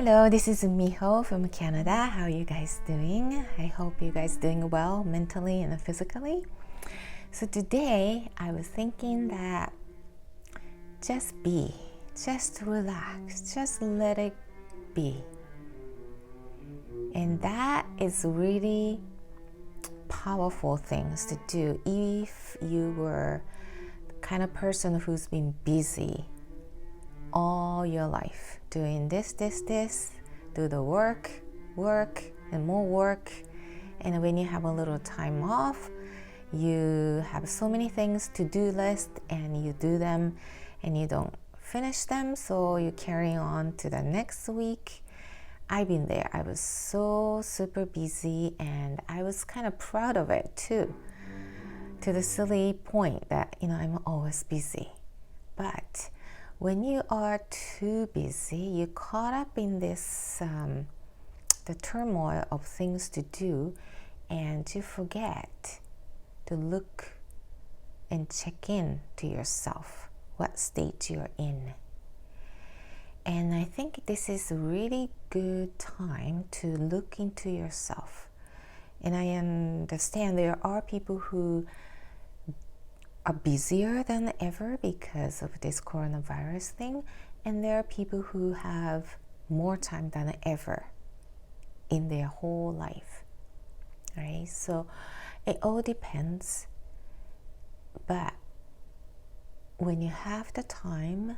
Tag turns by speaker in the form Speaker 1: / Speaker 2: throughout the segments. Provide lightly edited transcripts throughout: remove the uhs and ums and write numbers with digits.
Speaker 1: Hello, this is Miho from Canada. How are you guys doing? I hope you guys doing well mentally and physically. So today I was thinking that just be, just relax, just let it be. And that is really powerful things to do if you were the kind of person who's been busy all your life, doing this, do the work, and more work. And when you have a little time off, you have so many things to do list and you do them and you don't finish them, so you carry on to the next week. I've been there. I was so super busy and I was kind of proud of it too, to the silly point that I'm always busy. But when you are too busy, you're caught up in this the turmoil of things to do, and you forget to look and check in to yourself, what state you're in. And I think this is a really good time to look into yourself. And I understand there are people who are busier than ever because of this coronavirus thing, and there are people who have more time than ever in their whole life, right? So it all depends, but when you have the time,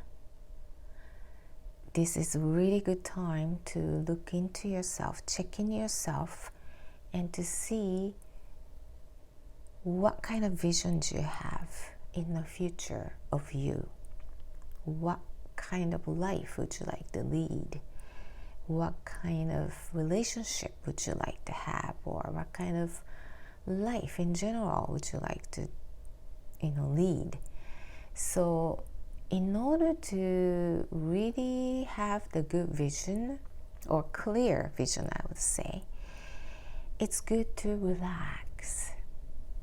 Speaker 1: this is a really good time to look into yourself, check in yourself, and to see what kind of vision do you have in the future of you? What kind of life would you like to lead? What kind of relationship would you like to have? Or what kind of life in general would you like to, lead? So in order to really have the good vision, or clear vision, I would say, it's good to relax.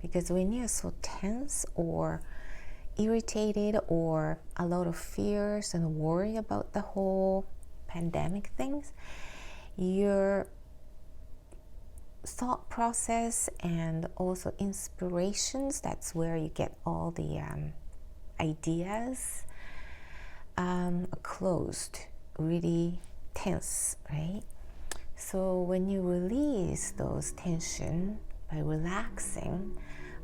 Speaker 1: Because when you're so tense or irritated or a lot of fears and worry about the whole pandemic things, your thought process and also inspirations, that's where you get all the ideas, closed, really tense, right? So when you release those tension by relaxing,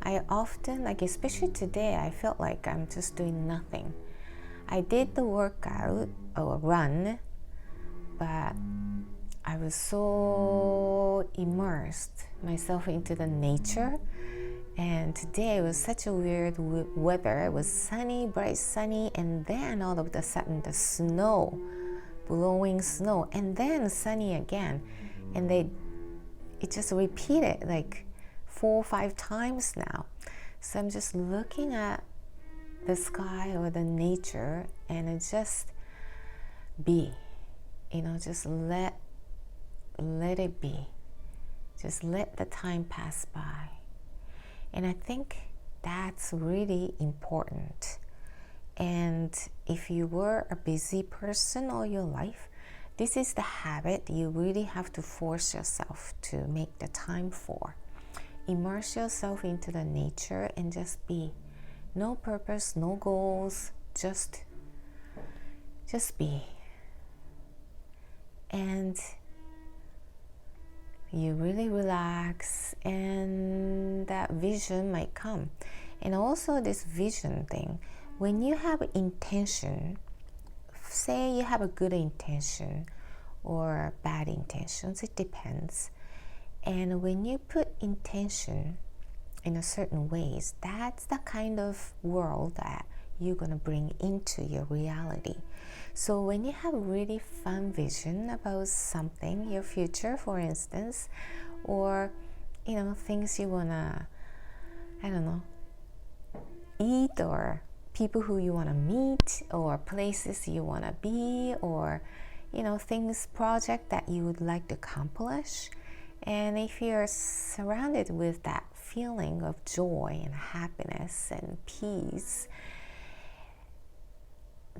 Speaker 1: I often, especially today, I felt like I'm just doing nothing. I did the workout or run, but I was so immersed myself into the nature. And today was such a weird weather. It was sunny, bright sunny, and then all of a sudden the snow, blowing snow, and then sunny again. And it just repeated like 4 or 5 times now. So I'm just looking at the sky or the nature and it just be, just let it be. Just let the time pass by. And I think that's really important. And if you were a busy person all your life, this is the habit you really have to force yourself to make the time for. Immerse yourself into the nature and just be. No purpose, no goals, just be. And you really relax and that vision might come. And also this vision thing, when you have intention, say you have a good intention or bad intentions, it depends. And when you put intention in a certain ways, that's the kind of world that you're going to bring into your reality. So when you have really fun vision about something, your future, for instance, or, things you want to, eat, or people who you want to meet, or places you want to be, or, things, project that you would like to accomplish. And if you're surrounded with that feeling of joy and happiness and peace,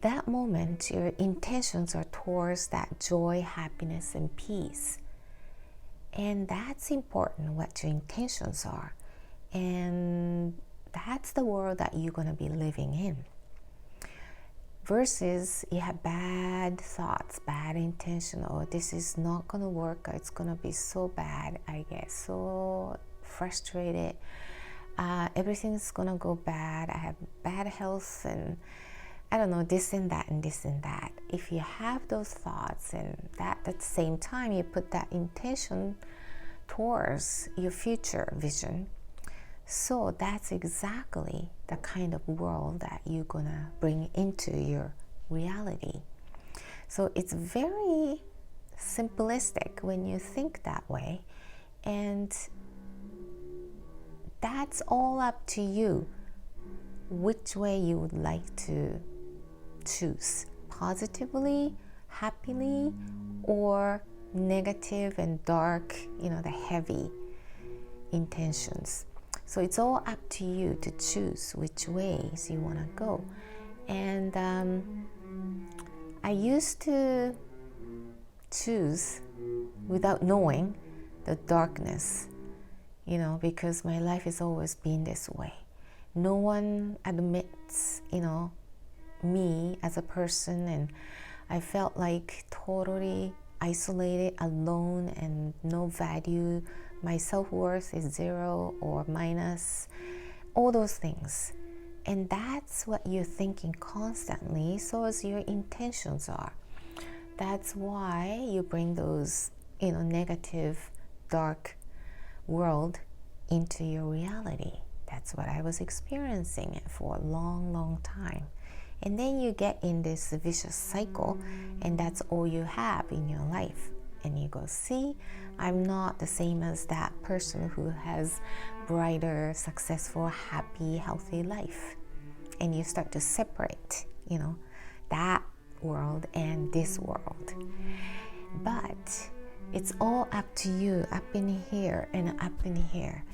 Speaker 1: that moment, your intentions are towards that joy, happiness, and peace. And that's important, what your intentions are. And that's the world that you're going to be living in. Versus you have bad thoughts, bad intention, oh, this is not going to work, it's going to be so bad, I get so frustrated, everything's going to go bad, I have bad health, and I don't know, this and that and this and that. If you have those thoughts and that at the same time you put that intention towards your future vision, so that's exactly the kind of world that you're gonna bring into your reality. So it's very simplistic when you think that way, and that's all up to you which way you would like to choose, positively, happily, or negative and dark, the heavy intentions. So it's all up to you to choose which ways you want to go. And I used to choose without knowing the darkness, because my life has always been this way. No one admits, me as a person, and I felt like totally isolated, alone, and no value. My self-worth is 0 or minus, all those things. And that's what you're thinking constantly, so as your intentions are. That's why you bring those, negative, dark world into your reality. That's what I was experiencing for a long, long time. And then you get in this vicious cycle, and that's all you have in your life. And you go, see, I'm not the same as that person who has brighter, successful, happy, healthy life. And you start to separate, that world and this world. But it's all up to you, up in here and up in here.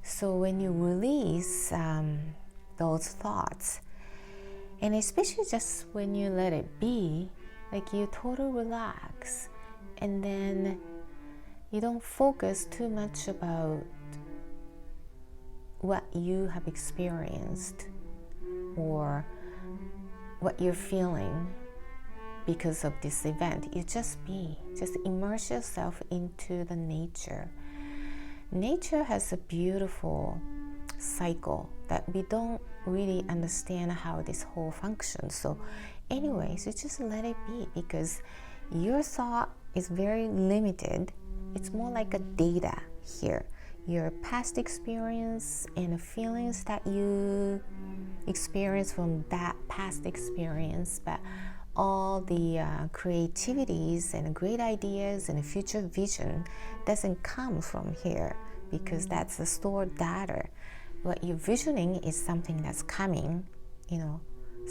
Speaker 1: So when you release those thoughts, and especially just when you let it be, like you totally relax, and then you don't focus too much about what you have experienced or what you're feeling because of this event. You just immerse yourself into the nature. Nature has a beautiful cycle that we don't really understand how this whole functions. So anyways, you just let it be, because your thought is very limited. It's more like a data here. Your past experience and the feelings that you experience from that past experience, but all the creativities and great ideas and future vision doesn't come from here, because that's the stored data. What you're visioning is something that's coming,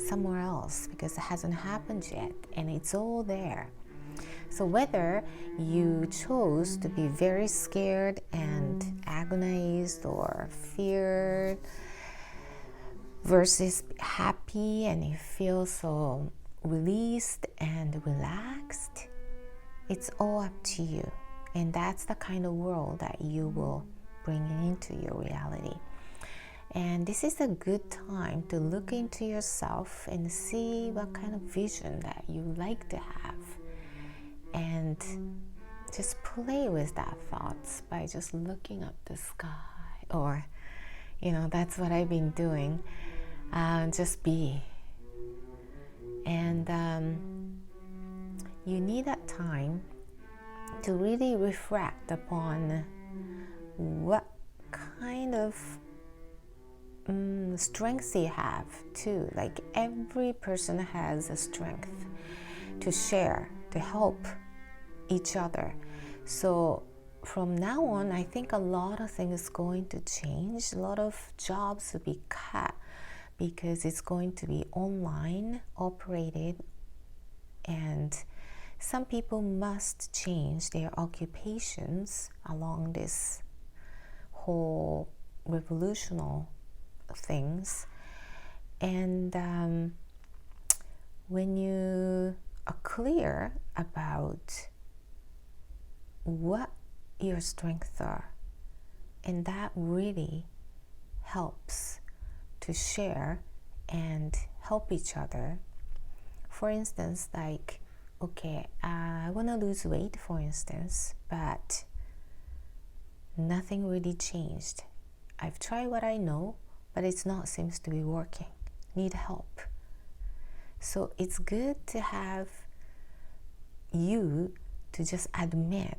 Speaker 1: somewhere else, because it hasn't happened yet, and it's all there. So whether you chose to be very scared and agonized or feared versus happy and you feel so released and relaxed, it's all up to you. And that's the kind of world that you will bring into your reality. And this is a good time to look into yourself and see what kind of vision that you like to have. And just play with that thoughts by just looking up the sky, or, that's what I've been doing. Just be. And you need that time to really reflect upon what kind of strengths you have too. Like every person has a strength to share, to help each other. So from now on, I think a lot of things is going to change. A lot of jobs will be cut because it's going to be online operated, and some people must change their occupations along this whole revolutionary things. And when you are clear about what your strengths are, and that really helps to share and help each other. For instance, like, okay, I want to lose weight, for instance, but nothing really changed. I've tried what I know, but it's not seems to be working. Need help. So it's good to have you to just admit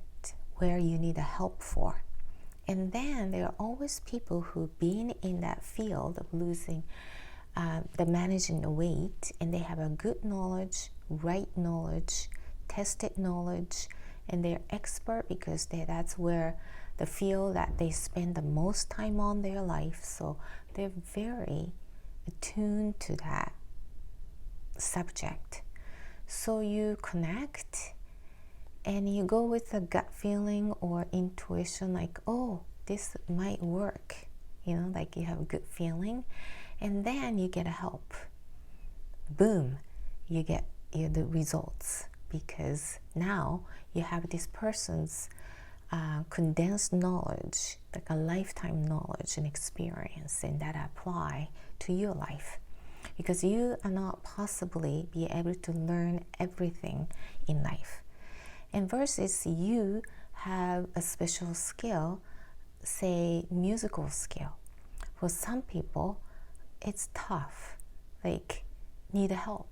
Speaker 1: where you need help for. And then there are always people who've been in that field of losing, the managing the weight, and they have a good knowledge, right knowledge, tested knowledge, and they're expert because that's where the field that they spend the most time on their life. So they're very attuned to that subject. So you connect and you go with a gut feeling or intuition, like, oh, this might work, like you have a good feeling, and then you get help. Boom, you get the results, because now you have this person's condensed knowledge, like a lifetime knowledge and experience, and that apply to your life, because you are not possibly be able to learn everything in life. And versus you have a special skill, say musical skill. For some people, it's tough, like need help.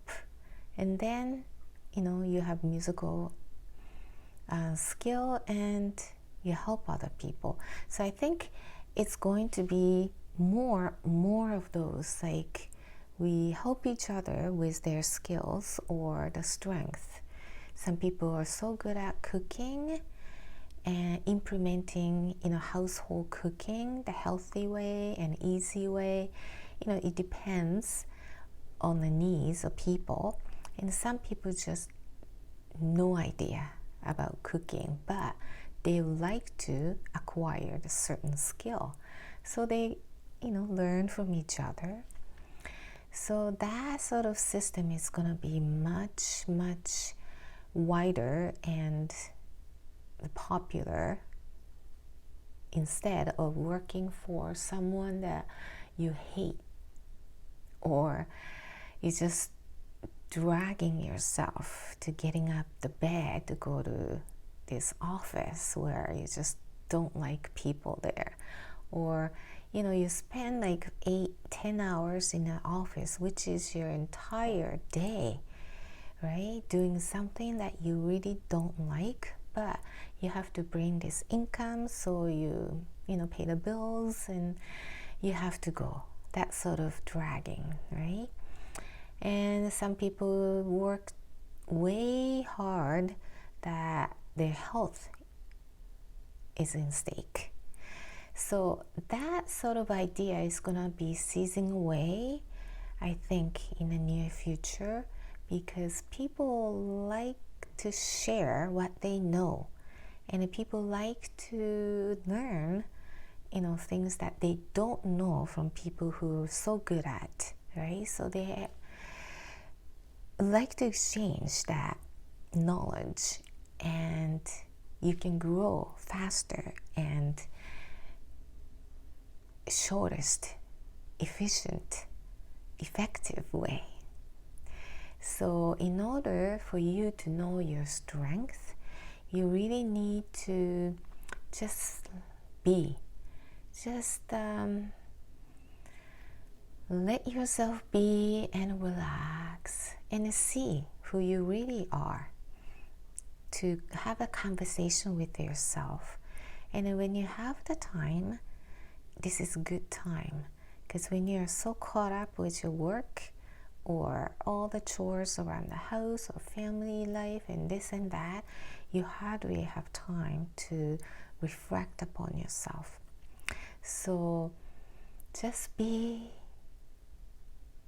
Speaker 1: And then, you have musical skill and you help other people. So I think it's going to be more of those, like we help each other with their skills or the strength. Some people are so good at cooking and implementing, household cooking, the healthy way and easy way. It depends on the needs of people. And some people just no idea about cooking, but they like to acquire a certain skill. So they, learn from each other. So that sort of system is going to be much, much wider and popular, instead of working for someone that you hate, or you just dragging yourself to getting up the bed to go to this office where you just don't like people there, or you spend like 8-10 hours in an office, which is your entire day, right, doing something that you really don't like, but you have to bring this income, so you pay the bills and you have to go. That sort of dragging, right? And some people work way hard that their health is in stake. So that sort of idea is going to be ceasing away, I think, in the near future, because people like to share what they know, and people like to learn, things that they don't know from people who are so good at, right? So they like to exchange that knowledge, and you can grow faster and shortest, efficient, effective way. So in order for you to know your strength, you really need to just be. Just let yourself be and relax and see who you really are. To have a conversation with yourself. And when you have the time, this is a good time. Because when you're so caught up with your work or all the chores around the house or family life and this and that, you hardly have time to reflect upon yourself. So just be.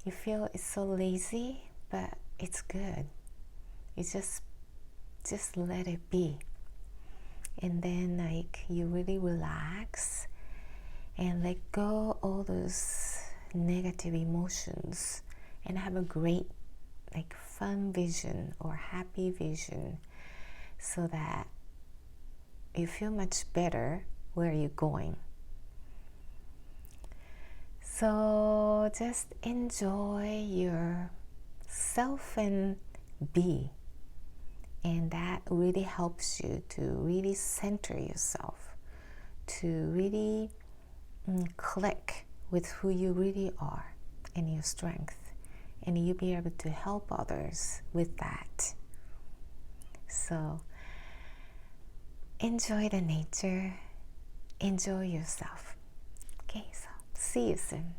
Speaker 1: You feel it's so lazy, but it's good. You just let it be. And then you really relax and let go all those negative emotions and have a great like fun vision or happy vision so that you feel much better where you're going. So just enjoy yourself and be. And that really helps you to really center yourself, to really click with who you really are and your strength. And you'll be able to help others with that. So enjoy the nature, enjoy yourself. Okay, so see you soon.